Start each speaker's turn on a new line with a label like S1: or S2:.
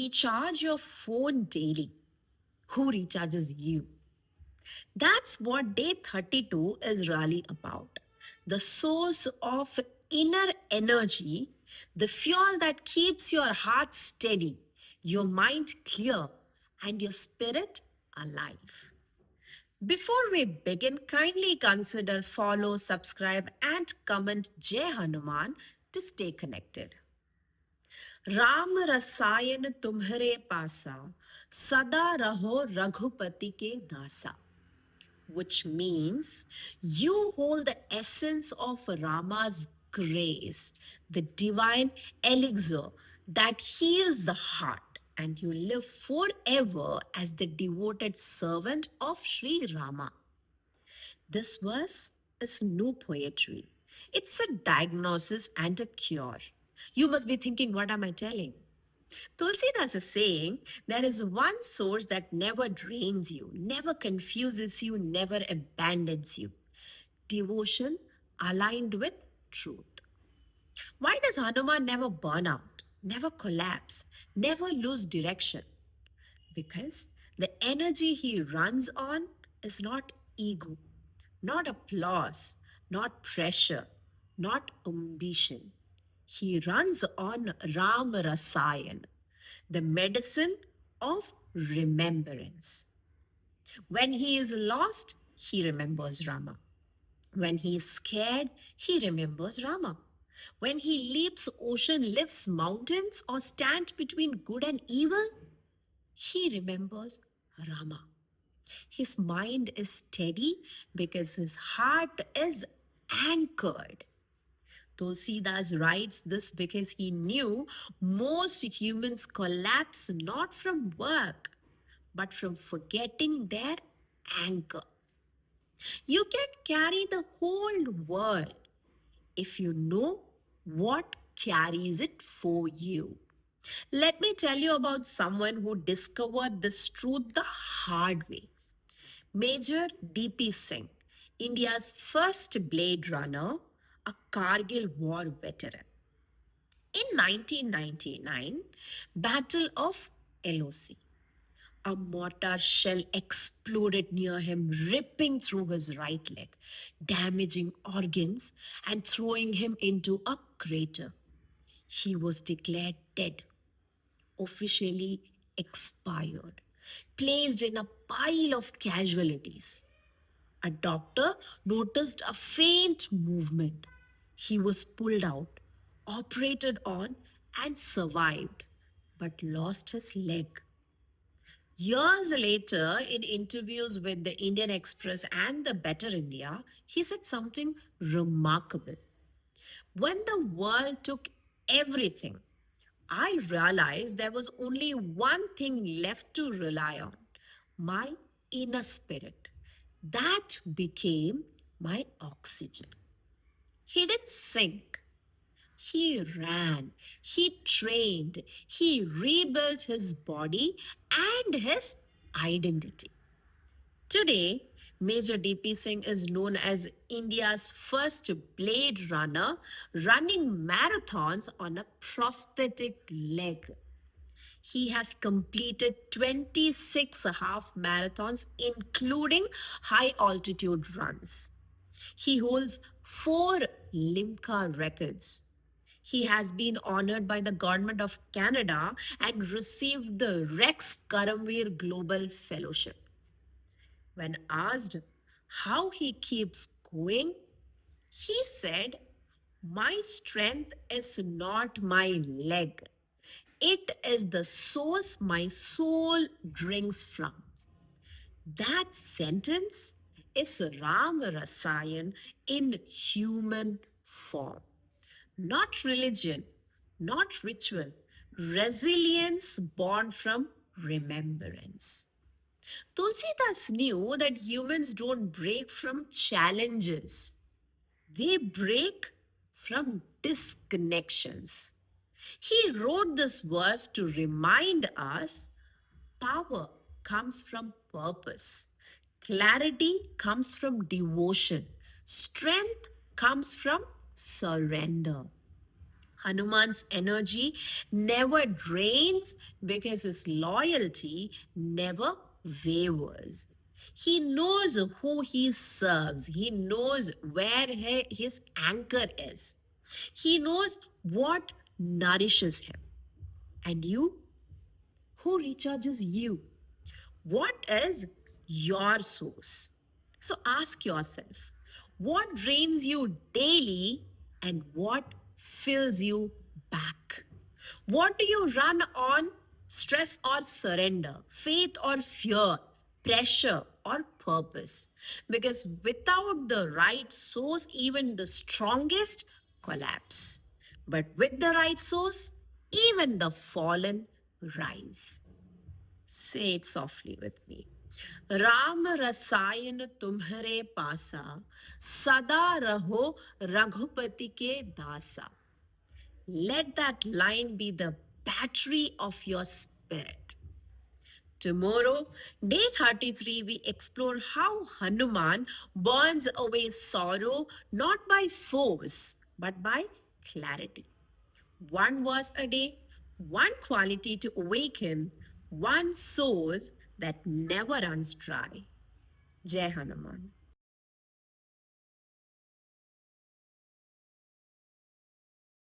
S1: recharge your phone daily. Who recharges you? That's what day 32 is really about. The source of inner energy, the fuel that keeps your heart steady, your mind clear, and your spirit alive. Before we begin, kindly consider follow, subscribe, and comment Jai Hanuman to stay connected. Ram रसायन तुम्हरे पासा सदा रहो रघुपति के दासा, which means you hold the essence of Rama's grace, the divine elixir that heals the heart, and you live forever as the devoted servant of Sri Rama. This verse is no poetry. It's a diagnosis and a cure. You must be thinking, what am I telling? Tulsidas is saying there is one source that never drains you, never confuses you, never abandons you. Devotion aligned with truth. Why does Hanuman never burn out, never collapse, never lose direction? Because the energy he runs on is not ego, not applause, not pressure, not ambition. He runs on Ram Rasayan, the medicine of remembrance. When he is lost, he remembers Rama. When he is scared, he remembers Rama. When he leaps ocean, lifts mountains, or stands between good and evil, he remembers Rama. His mind is steady because his heart is anchored. Tulsidas writes this because he knew most humans collapse not from work, but from forgetting their anchor. You can carry the whole world if you know what carries it for you. Let me tell you about someone who discovered this truth the hard way. Major D.P. Singh, India's first Blade Runner, a Kargil war veteran. In 1999, Battle of LOC, a mortar shell exploded near him, ripping through his right leg, damaging organs and throwing him into a crater. He was declared dead, officially expired, placed in a pile of casualties. A doctor noticed a faint movement. He was pulled out, operated on, and survived, but lost his leg. Years later, in interviews with the Indian Express and the Better India, he said something remarkable. When the world took everything, I realized there was only one thing left to rely on: my inner spirit. That became my oxygen. He didn't sink. He ran, he trained, he rebuilt his body and his identity. Today, Major DP Singh is known as India's first blade runner, running marathons on a prosthetic leg. He has completed 26 half marathons, including high altitude runs. He holds four Limca records. He has been honored by the Government of Canada and received the Rex Karamveer Global Fellowship. When asked how he keeps going, he said, "My strength is not my leg. It is the source my soul drinks from." That sentence is Ram Rasayan in human form. Not religion, not ritual, resilience born from remembrance. Tulsidas knew that humans don't break from challenges, they break from disconnections. He wrote this verse to remind us power comes from purpose, clarity comes from devotion, strength comes from surrender. Hanuman's energy never drains because his loyalty never wavers. He knows who he serves. He knows where his anchor is. He knows what nourishes him. And you? Who recharges you? What is your source? So ask yourself, what drains you daily and what fills you back? What do you run on? Stress or surrender, faith or fear, pressure or purpose? Because without the right source, even the strongest collapse. But with the right source, even the fallen rise. Say it softly with me. Ram रसायन तुम्हरे पासा सदा रहो रघुपति के दासा. Let that line be the battery of your spirit. Tomorrow, day 33, we explore how Hanuman burns away sorrow not by force but by clarity. One verse a day, one quality to awaken, one source that never runs dry. Jai Hanuman.